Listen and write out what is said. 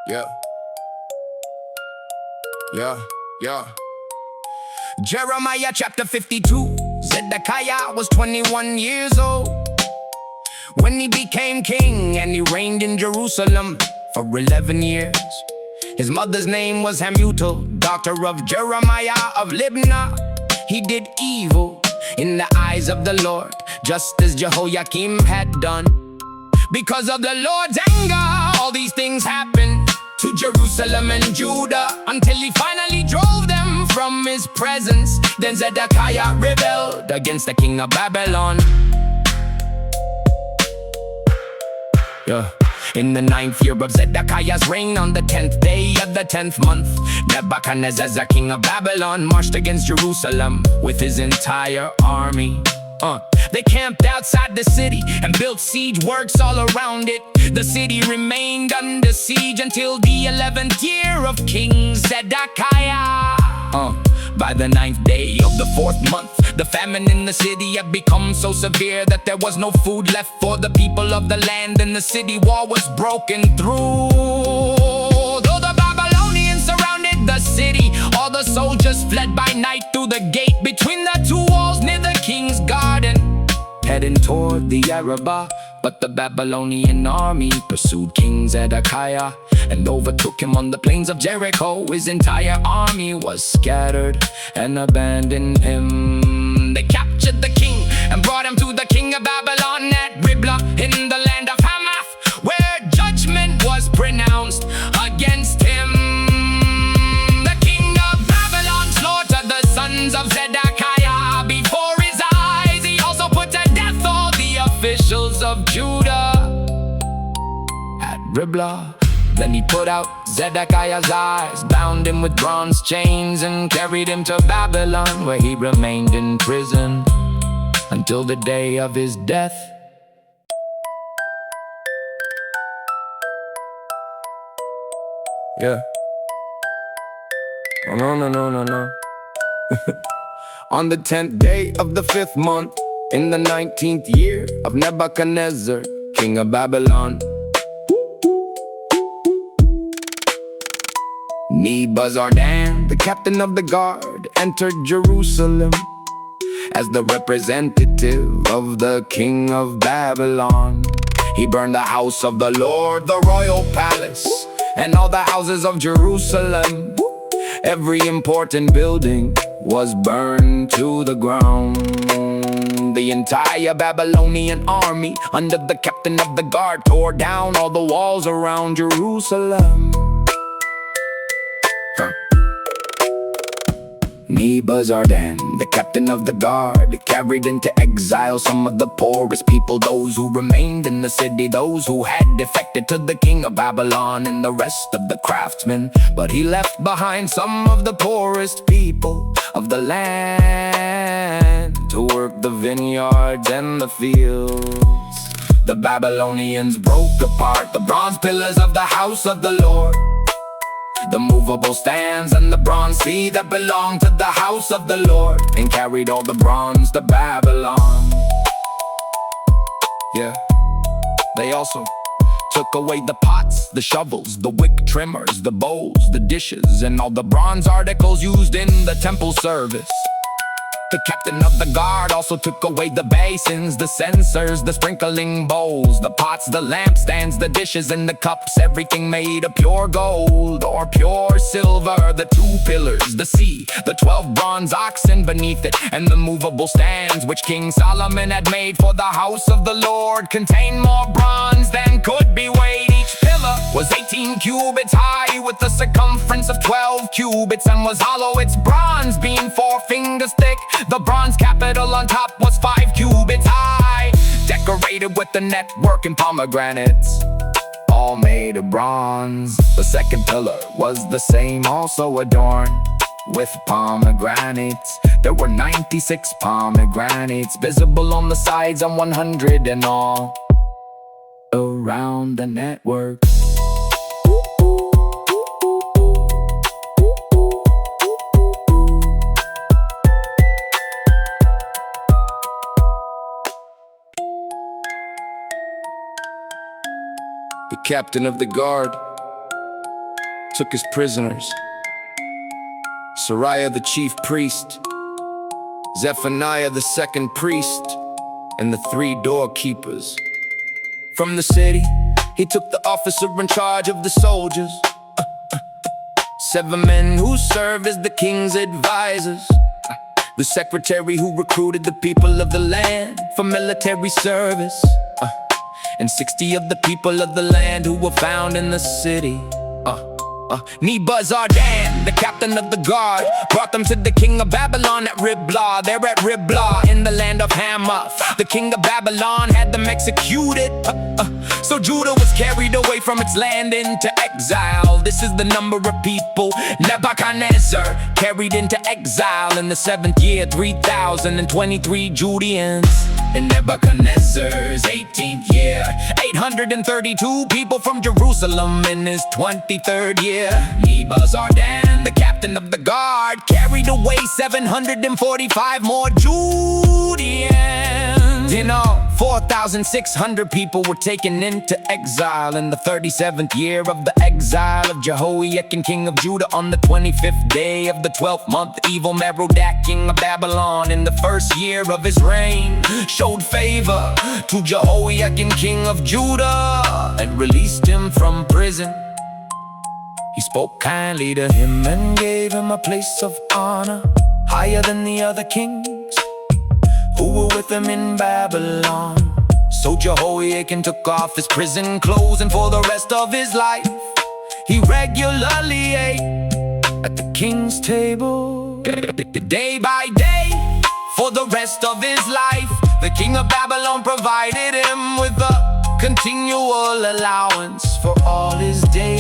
Yeah, yeah, yeah. Jeremiah chapter 52. Zedekiah was 21 years old when he became king, and he reigned in Jerusalem for 11 years. His mother's name was Hamutal, daughter of Jeremiah of Libnah. He did evil in the eyes of the Lord, just as Jehoiakim had done. Because of the Lord's anger, all these things happened to Jerusalem and Judah, until he finally drove them from his presence. Then Zedekiah rebelled against the king of Babylon. In the 9th year of Zedekiah's reign, on the 10th day of the 10th month, Nebuchadnezzar, the king of Babylon, marched against Jerusalem with his entire army. They camped outside the city and built siege works all around it. The city remained under siege until the 11th year of King Zedekiah. By the 9th day of the 4th month, the famine in the city had become so severe that there was no food left for the people of the land, and the city wall was broken through. Though the Babylonians surrounded the city, all the soldiers fled by night through the gate between the two walls near the king's garden, heading toward the Arabah. But the Babylonian army pursued King Zedekiah and overtook him on the plains of Jericho. His entire army was scattered and abandoned him. They captured the king and brought him to the king of Babylon at Riblah in the land of Hamath, where judgment was pronounced against him. The king of Babylon slaughtered the sons of Zedekiah before his eyes. He also put to death all the officials of Judah at Riblah. Then he put out Zedekiah's eyes, bound him with bronze chains, and carried him to Babylon, where he remained in prison until the day of his death. Yeah. Oh, no. On the 10th day of the 5th month, in the 19th year of Nebuchadnezzar, king of Babylon, Nebuzaradan, the captain of the guard, entered Jerusalem as the representative of the king of Babylon. He burned the house of the Lord, the royal palace, and all the houses of Jerusalem. Every important building was burned to the ground. The entire Babylonian army, under the captain of the guard, tore down all the walls around Jerusalem. Nebuzaradan, the captain of the guard, carried into exile some of the poorest people, those who remained in the city, those who had defected to the king of Babylon, and the rest of the craftsmen. But he left behind some of the poorest people of the land to work the vineyards and the fields. The Babylonians broke apart the bronze pillars of the house of the Lord, the movable stands and the bronze feet that belonged to the house of the Lord, and carried all the bronze to Babylon. They also took away the pots, the shovels, the wick trimmers, the bowls, the dishes, and all the bronze articles used in the temple service. The captain of the guard also took away the basins, the censers, the sprinkling bowls, the pots, the lampstands, the dishes, and the cups, everything made of pure gold or pure silver. The 2 pillars, the sea, the 12 bronze oxen beneath it, and the movable stands which King Solomon had made for the house of the Lord contained more bronze than could be weighed. Each pillar was 18 cubits high, with a circumference of 12 cubits, and was hollow, its bronze being 4 fingers thick. The bronze capital on top was 5 cubits high, decorated with the network and pomegranates, all made of bronze. The second pillar was the same, also adorned with pomegranates. There were 96 pomegranates visible on the sides, and 100 in all around the network. The captain of the guard took his prisoners: Sariah the chief priest, Zephaniah the second priest, and the 3 doorkeepers. From the city, he took the officer in charge of the soldiers, 7 men who serve as the king's advisors, the secretary who recruited the people of the land for military service, and 60 of the people of the land who were found in the city. Nebuzaradan, the captain of the guard, brought them to the king of Babylon at Riblah. They're at Riblah in the land of Hamath. The king of Babylon had them executed. So Judah was carried away from its land into exile. This is the number of people Nebuchadnezzar carried into exile in the 7th year, 3,023 Judeans. In Nebuchadnezzar's 18th year, 832 people from Jerusalem in his 23rd year. Nebuzaradan, the captain of the guard, carried away 745 more Judeans. In all, 4,600 people were taken into exile in the 37th year of the exile of Jehoiakim, king of Judah. On the 25th day of the 12th month, evil Merodach, king of Babylon, in the 1st year of his reign, showed favor to Jehoiakim, king of Judah, and released him from prison. He spoke kindly to him and gave him a place of honor, higher than the other kings who were with him in Babylon. So Jehoiakim took off his prison clothes, and for the rest of his life he regularly ate at the king's table. Day by day, for the rest of his life, the king of Babylon provided him with a continual allowance for all his days.